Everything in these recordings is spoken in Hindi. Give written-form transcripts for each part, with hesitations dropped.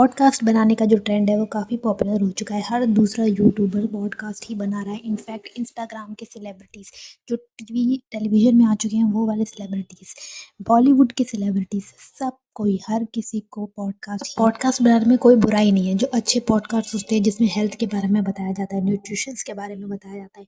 पॉडकास्ट बनाने का जो ट्रेंड है वो काफ़ी पॉपुलर हो चुका है। हर दूसरा यूट्यूबर पॉडकास्ट ही बना रहा है। इनफैक्ट इंस्टाग्राम के सेलिब्रिटीज़ जो टीवी टेलीविज़न में आ चुके हैं वो वाले सेलिब्रिटीज़, बॉलीवुड के सेलिब्रिटीज़, सब कोई हर किसी को पॉडकास्ट बनाने में कोई बुराई नहीं है। जो अच्छे पॉडकास्ट होते हैं जिसमें हेल्थ के बारे में बताया जाता है, न्यूट्रिशंस के बारे में बताया जाता है,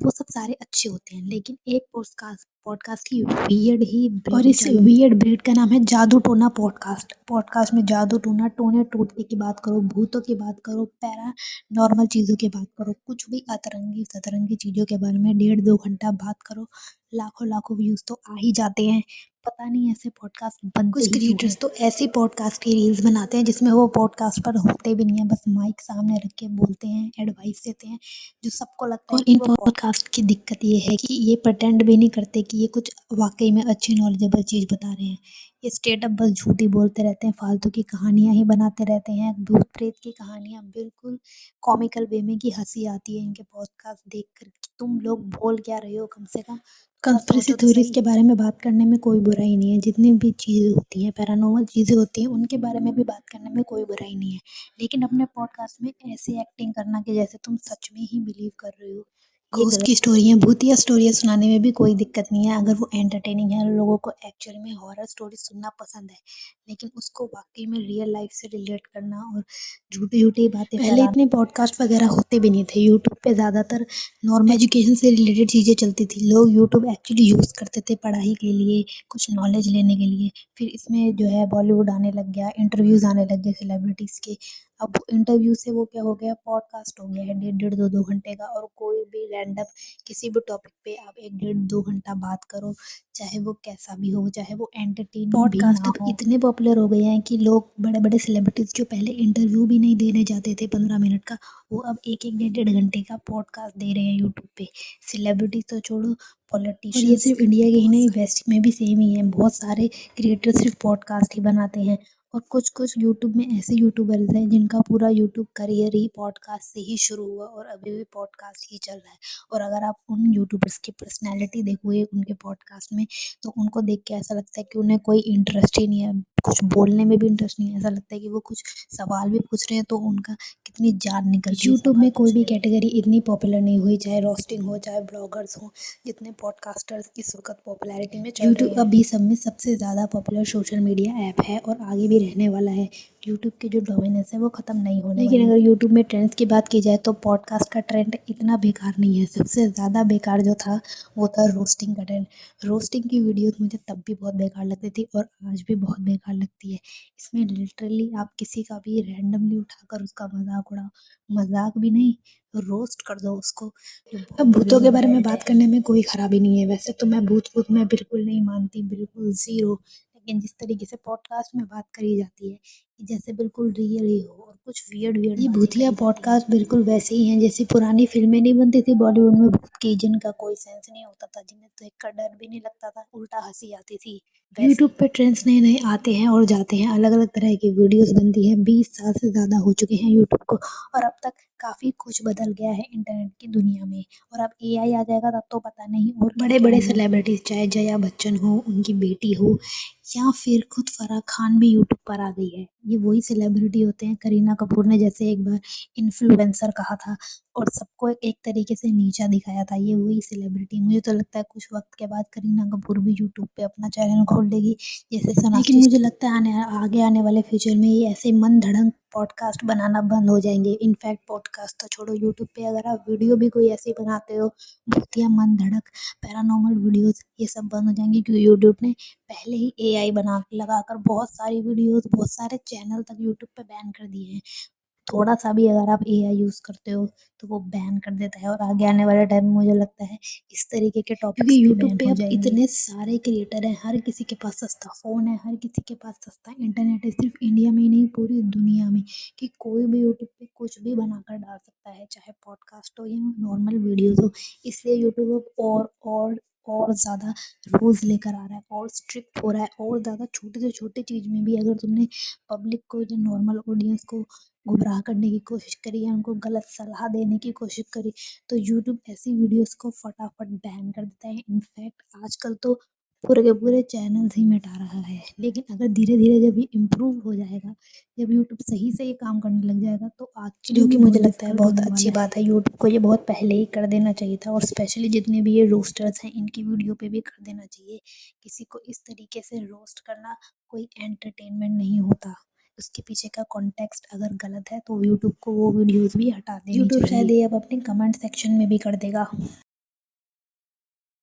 वो सब सारे अच्छे होते हैं। लेकिन एक पॉडकास्ट पॉडकास्ट ही वियर्ड ही और इस वियर्ड ब्रीड का नाम है जादू टोना पॉडकास्ट। पॉडकास्ट में जादू टोना, टोने टोटके की बात करो, भूतों की बात करो, पैरा नॉर्मल चीज़ों की बात करो, कुछ भी अतरंगी सतरंगी चीज़ों के बारे में 1.5-2 घंटा बात करो, लाखों लाखों व्यूज़ तो आ ही जाते हैं। पता नहीं ऐसे पॉडकास्ट बनते कुछ क्रिएटर्स तो ऐसी पॉडकास्ट की रील्स बनाते हैं जिसमें वो पॉडकास्ट पर होते भी नहीं है, बस माइक सामने रख के बोलते हैं, एडवाइस देते हैं, जो सबको लगता है। और इन पॉडकास्ट की दिक्कत ये है कि ये प्रिटेंड भी नहीं करते कि ये कुछ वाकई में अच्छी नॉलेजेबल चीज़ बता रहे हैं। ये स्ट्रेट अप बस झूठी बोलते रहते हैं, फालतू की कहानियाँ ही बनाते रहते हैं, भूत प्रेत की कहानियाँ बिल्कुल कॉमिकल वे में कि हंसी आती है इनके पॉडकास्ट देख कर कि तुम लोग बोल क्या रहे हो। कम से कम कंस्पिरेसी थ्योरीज के बारे में बात करने में कोई बुराई नहीं है। जितनी भी चीज़ें होती हैं, पैरानॉर्मल चीज़ें होती हैं, उनके बारे में भी बात करने में कोई बुराई नहीं है। लेकिन अपने पॉडकास्ट में ऐसी एक्टिंग करना कि जैसे तुम सच में ही बिलीव कर रहे हो, ये घोस्ट की स्टोरियाँ, भूतिया स्टोरियाँ सुनाने में भी कोई दिक्कत नहीं है अगर वो एंटरटेनिंग है और लोगों को एक्चुअली में हॉरर स्टोरी सुनना पसंद है। लेकिन उसको वाकई में रियल लाइफ से रिलेट करना और झूठी-झूठी बातें पहले इतने पॉडकास्ट वगैरह होते भी नहीं थे। यूट्यूब पे ज़्यादातर नॉर्मल एजुकेशन से रिलेटेड चीज़ें चलती थी। लोग यूट्यूब एक्चुअली यूज़ करते थे पढ़ाई के लिए, कुछ नॉलेज लेने के लिए। फिर इसमें जो है बॉलीवुड आने लग गया, इंटरव्यूज़ आने लग गए सेलिब्रिटीज़ के। अब इंटरव्यू से वो क्या हो गया, पॉडकास्ट हो गया है 1.5 2-2 घंटे का, और कोई भी रैंडम किसी भी टॉपिक पे आप 1 डेढ़ 2 घंटा बात करो, चाहे वो कैसा भी हो, चाहे वो एंटरटेनिंग भी ना हो। पॉडकास्ट इतने पॉपुलर हो गए हैं कि लोग बड़े-बड़े सेलिब्रिटीज़ जो पहले इंटरव्यू भी नहीं देने जाते थे 15 मिनट का, वो अब 1-1 डेढ़-डेढ़ घंटे का पॉडकास्ट दे रहे हैं यूट्यूब पे। सेलिब्रिटी तो छोड़ो, पॉलिटिशियंस, और ये सिर्फ इंडिया के ही नहीं, वेस्ट में भी सेम ही है। बहुत सारे क्रिएटर सिर्फ पॉडकास्ट ही बनाते हैं। और कुछ-कुछ यूट्यूब में ऐसे यूट्यूबर्स हैं जिनका पूरा यूट्यूब करियर ही पॉडकास्ट से ही शुरू हुआ और अभी भी पॉडकास्ट ही चल रहा है। और अगर आप उन यूट्यूबर्स की पर्सनैलिटी देखोगे उनके पॉडकास्ट में, तो उनको देख के ऐसा लगता है कि उन्हें कोई इंटरेस्ट ही नहीं है, कुछ बोलने में भी इंटरेस्ट नहीं है। ऐसा लगता है कि वो कुछ सवाल भी पूछ रहे हैं तो उनका कितनी जान निकल रही है। यूट्यूब में कोई भी कैटेगरी इतनी पॉपुलर नहीं हुई, चाहे रोस्टिंग हो, चाहे ब्लॉगर्स हों, जितने पॉडकास्टर्स इस वक़्त पॉपुलैरिटी में चल रहे हैं। यूट्यूब अभी सब में सबसे ज़्यादा पॉपुलर सोशल मीडिया ऐप है और आगे भी रहने वाला है। यूट्यूब की जो डोमिनेंस है वो ख़त्म नहीं होने वाली। लेकिन अगर यूट्यूब में ट्रेंड्स की बात की जाए तो पॉडकास्ट का ट्रेंड इतना बेकार नहीं है। सबसे ज़्यादा बेकार जो था वो था रोस्टिंग का ट्रेंड। रोस्टिंग की वीडियोज़ मुझे तब भी बहुत बेकार लगती थी और आज भी बहुत बेकार लगती है। इसमें लिटरली आप किसी का भी रैंडमली उठाकर उसका मज़ाक उड़ाओ, मज़ाक भी नहीं, रोस्ट कर दो उसको। अब भूतों के बारे में बात करने में कोई खराबी नहीं है। वैसे तो मैं भूत-वूत में बिल्कुल नहीं मानती, बिल्कुल ज़ीरो। लेकिन जिस तरीके से पॉडकास्ट में बात करी जाती है, कि जैसे बिल्कुल रियल ही हो और कुछ वियर्ड वियर्ड ये भूतिया पॉडकास्ट बिल्कुल वैसे ही हैं जैसी पुरानी फ़िल्में नहीं बनती थी बॉलीवुड में भूत की, जिनका कोई सेंस नहीं होता था, जिन्हें देखकर डर भी नहीं लगता था, उल्टा हँसी आती थी। यूट्यूब पे ट्रेंड्स नए-नए आते हैं और जाते हैं, अलग-अलग तरह की वीडियोज़ बनती हैं। 20 साल से ज़्यादा हो चुके हैं यूट्यूब को और अब तक काफ़ी कुछ बदल गया है इंटरनेट की दुनिया में। और अब एआई आ जाएगा तब तो पता नहीं। और बड़े-बड़े सेलिब्रिटीज़, चाहे जया बच्चन हो, उनकी बेटी हो, या फिर खुद फराह खान भी यूट्यूब पर आ गई है। ये वही सेलिब्रिटी होते हैं, करीना कपूर ने जैसे एक बार इन्फ्लुएंसर कहा था और सबको एक तरीके से नीचा दिखाया था, ये वही सेलिब्रिटी। मुझे तो लगता है कुछ वक़्त के बाद करीना कपूर भी यूट्यूब पे अपना चैनल खोल देगी जैसे सोनाक्षी। लेकिन मुझे लगता है आगे आने वाले फ्यूचर में ये ऐसे मन-धड़ंग पॉडकास्ट बनाना बंद हो जाएँगे। इनफैक्ट पॉडकास्ट तो छोड़ो, यूट्यूब पे अगर आप वीडियो भी कोई ऐसी बनाते हो, भूतिया मन-धड़क पैरानॉर्मल वीडियोज़, ये सब बंद हो जाएँगी क्योंकि यूट्यूब ने पहले ही एआई बना लगाकर बहुत सारी वीडियोज़, बहुत सारे चैनल तक यूट्यूब पे बैन कर दिए हैं। थोड़ा-सा भी अगर आप एआई यूज़ करते हो, तो वो बैन कर देता है और आगे आने वाले टाइम में मुझे लगता है इस तरीके के टॉपिक्स भी बैन हो जाएँगे। क्योंकि यूट्यूब पे अब इतने सारे क्रिएटर हैं, हर किसी के पास सस्ता फ़ोन है, हर किसी के पास सस्ता इंटरनेट है, सिर्फ़ इंडिया में ही नहीं पूरी दुनिया में, कि कोई भी यूट्यूब पे कुछ भी बनाकर डाल सकता है, चाहे पॉडकास्ट हो या नॉर्मल वीडियोज़ हो। इसलिए यूट्यूब अब और ज़्यादा रूल्स लेकर आ रहा है और स्ट्रिक्ट हो रहा है और ज़्यादा छोटे से छोटे चीज़ में भी अगर तुमने पब्लिक को या नॉर्मल ऑडियंस को गुमराह करने की कोशिश करी या उनको गलत सलाह देने की कोशिश करी, तो यूट्यूब ऐसी वीडियोज़ को फटाफट बैन कर देता है। इनफैक्ट आजकल तो पूरे के पूरे चैनल्स ही मिटा रहा है। लेकिन अगर धीरे-धीरे जब ये इम्प्रूव हो जाएगा, जब यूट्यूब सही से ये काम करने लग जाएगा तो एक्चुअली जो कि में मुझे बहुत लगता है डिफ़िकल्ट बहुत होने अच्छी वाला है। बात है। यूट्यूब को ये बहुत पहले ही कर देना चाहिए था और स्पेशली जितने भी ये रोस्टर्स हैं इनकी वीडियो पे भी कर देना चाहिए। किसी को इस तरीके से रोस्ट करना कोई एंटरटेनमेंट नहीं होता। उसके पीछे का कॉन्टेक्स्ट अगर गलत है तो यूट्यूब को वो वीडियोज़ भी हटा देनी यूट्यूब शायद चाहिए। ये अब अपने कमेंट सेक्शन में भी कर देगा।